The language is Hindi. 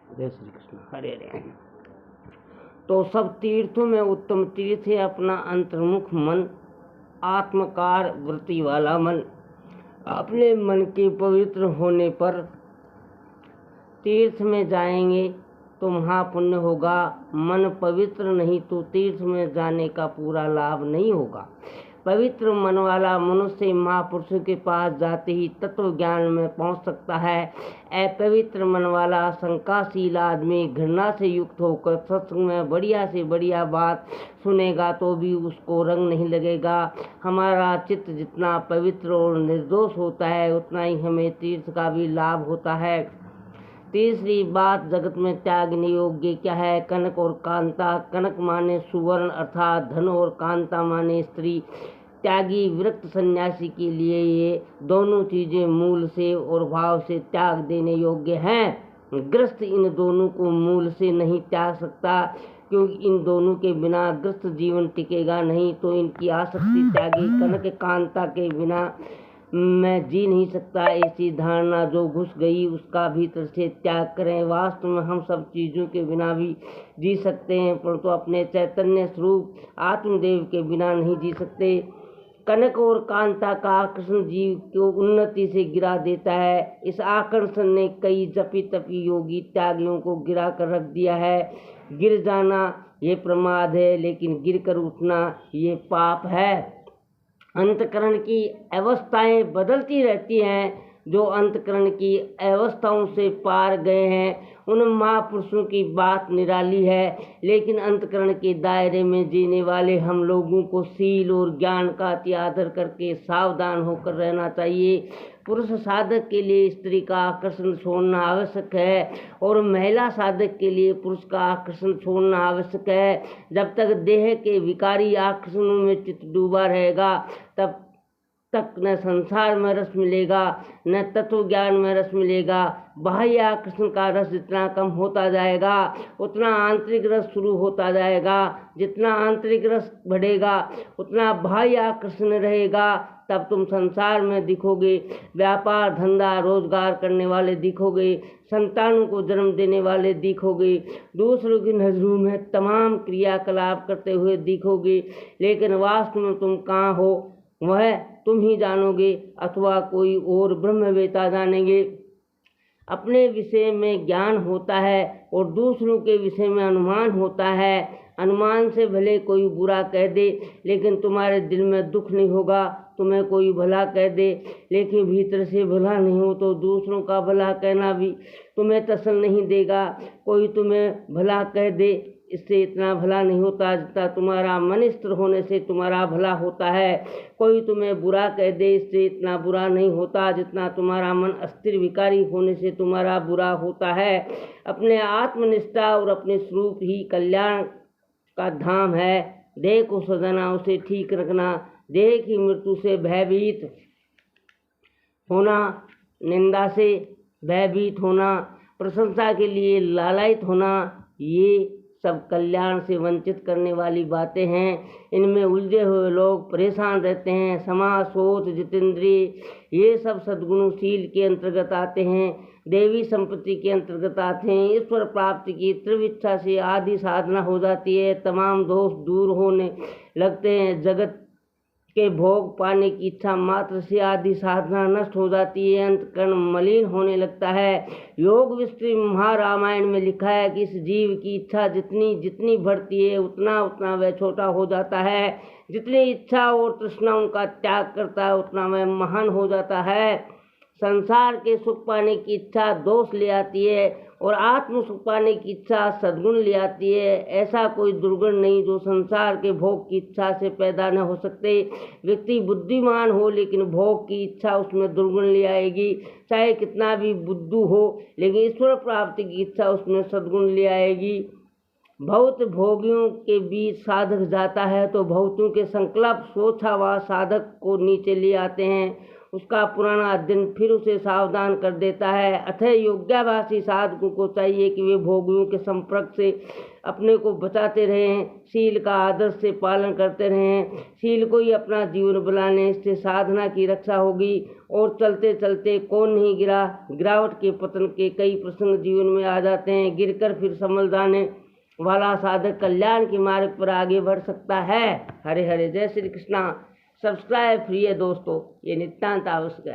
जय श्री कृष्ण। हरे हरे। तो सब तीर्थों में उत्तम तीर्थ है अपना अंतर्मुख मन, आत्मकार वृत्ति वाला मन। अपने मन के पवित्र होने पर तीर्थ में जाएंगे तो महापुण्य होगा। मन पवित्र नहीं तो तीर्थ में जाने का पूरा लाभ नहीं होगा। पवित्र मन वाला मनुष्य महापुरुषों के पास जाते ही तत्व ज्ञान में पहुंच सकता है। अपवित्र मन वाला शंकाशील आदमी घृणा से युक्त होकर सत्संग में बढ़िया से बढ़िया बात सुनेगा तो भी उसको रंग नहीं लगेगा। हमारा चित्त जितना पवित्र और निर्दोष होता है उतना ही हमें तीर्थ का भी लाभ होता है। तीसरी बात, जगत में त्यागने योग्य क्या है? कनक और कांता। कनक माने सुवर्ण अर्थात धन और कांता माने स्त्री। त्यागी विरक्त सन्यासी के लिए ये दोनों चीजें मूल से और भाव से त्याग देने योग्य हैं। गृहस्थ इन दोनों को मूल से नहीं त्याग सकता, क्योंकि इन दोनों के बिना गृहस्थ जीवन टिकेगा नहीं। तो इनकी आसक्ति त्यागी कनक कांता के बिना मैं जी नहीं सकता, ऐसी धारणा जो घुस गई उसका भीतर से त्याग करें। वास्तव में हम सब चीज़ों के बिना भी जी सकते हैं, परंतु अपने चैतन्य स्वरूप आत्मदेव के बिना नहीं जी सकते। कनक और कांता का आकर्षण जीव को उन्नति से गिरा देता है। इस आकर्षण ने कई जपी तपी योगी त्यागियों को गिरा कर रख दिया है। गिर जाना ये प्रमाद है, लेकिन गिर कर उठना ये पाप है। अंतकरण की अवस्थाएं बदलती रहती हैं। जो अंतकरण की अवस्थाओं से पार गए हैं उन महापुरुषों की बात निराली है, लेकिन अंतकरण के दायरे में जीने वाले हम लोगों को शील और ज्ञान का अति आदर करके सावधान होकर रहना चाहिए। पुरुष साधक के लिए स्त्री का आकर्षण छोड़ना आवश्यक है और महिला साधक के लिए पुरुष का आकर्षण छोड़ना आवश्यक है। जब तक देह के विकारी आकर्षणों में चित्त डूबा रहेगा तब तक न संसार में रस मिलेगा न तत्व ज्ञान में रस मिलेगा। बाह्य आकर्षण का रस जितना कम होता जाएगा उतना आंतरिक रस शुरू होता जाएगा। जितना आंतरिक रस बढ़ेगा उतना बाह्य आकर्षण रहेगा। तब तुम संसार में दिखोगे, व्यापार धंधा रोजगार करने वाले दिखोगे, संतानों को जन्म देने वाले दिखोगे, दूसरों की नजरों में तमाम क्रियाकलाप करते हुए दिखोगे, लेकिन वास्तव में तुम कहाँ हो वह तुम ही जानोगे अथवा कोई और ब्रह्मवेता जानेंगे। अपने विषय में ज्ञान होता है और दूसरों के विषय में अनुमान होता है। अनुमान से भले कोई बुरा कह दे लेकिन तुम्हारे दिल में दुख नहीं होगा। तुम्हें कोई भला कह दे लेकिन भीतर से भला नहीं हो तो दूसरों का भला कहना भी तुम्हें तसल्ली नहीं देगा। कोई तुम्हें भला कह दे इससे इतना भला नहीं होता जितना तुम्हारा मन स्थिर होने से तुम्हारा भला होता है। कोई तुम्हें बुरा कह दे इससे इतना बुरा नहीं होता जितना तुम्हारा मन अस्थिर विकारी होने से तुम्हारा बुरा होता है। अपने आत्मनिष्ठा और अपने स्वरूप ही कल्याण का धाम है। देह को सजाना, उसे ठीक रखना, देह की मृत्यु से भयभीत होना, निंदा से भयभीत होना, प्रशंसा के लिए लालायित होना, ये सब कल्याण से वंचित करने वाली बातें हैं। इनमें उलझे हुए लोग परेशान रहते हैं। समाज, सोच, जितेंद्रिय ये सब सद्गुणशील के अंतर्गत आते हैं, देवी संपत्ति के अंतर्गत आते हैं। ईश्वर प्राप्ति की तीव्र इच्छा से आदि साधना हो जाती है। तमाम दोष दूर होने लगते हैं। जगत के भोग पाने की इच्छा मात्र से आदि साधना नष्ट हो जाती है। अंतकरण मलिन होने लगता है। योग विस्तृत महारामायण में लिखा है कि इस जीव की इच्छा जितनी जितनी बढ़ती है उतना उतना वह छोटा हो जाता है। जितनी इच्छा और तृष्णाओं का त्याग करता है उतना वह महान हो जाता है। संसार के सुख पाने की इच्छा दोष ले आती है और आत्म सुख पाने की इच्छा सद्गुण ले आती है। ऐसा कोई दुर्गुण नहीं जो संसार के भोग की इच्छा से पैदा न हो सकते। व्यक्ति बुद्धिमान हो लेकिन भोग की इच्छा उसमें दुर्गुण ले आएगी। चाहे कितना भी बुद्धू हो लेकिन ईश्वर प्राप्ति की इच्छा उसमें सद्गुण ले आएगी। बहुत भोगियों के बीच साधक जाता है तो बहुतों के संकल्प सोचा साधक को नीचे ले आते हैं। उसका पुराना अध्ययन फिर उसे सावधान कर देता है। अतः योग्याभासी साधकों को चाहिए कि वे भोगियों के संपर्क से अपने को बचाते रहें, शील का आदर्श से पालन करते रहें, शील को ही अपना जीवन बनाने से साधना की रक्षा होगी। और चलते चलते कौन नहीं गिरा, गिरावट के पतन के कई प्रसंग जीवन में आ जाते हैं। गिरकर फिर संभल जाने वाला साधक कल्याण के मार्ग पर आगे बढ़ सकता है। हरे हरे, जय श्री कृष्णा। सब्सक्राइब फ्री है दोस्तों, ये नितांत आवश्यक है।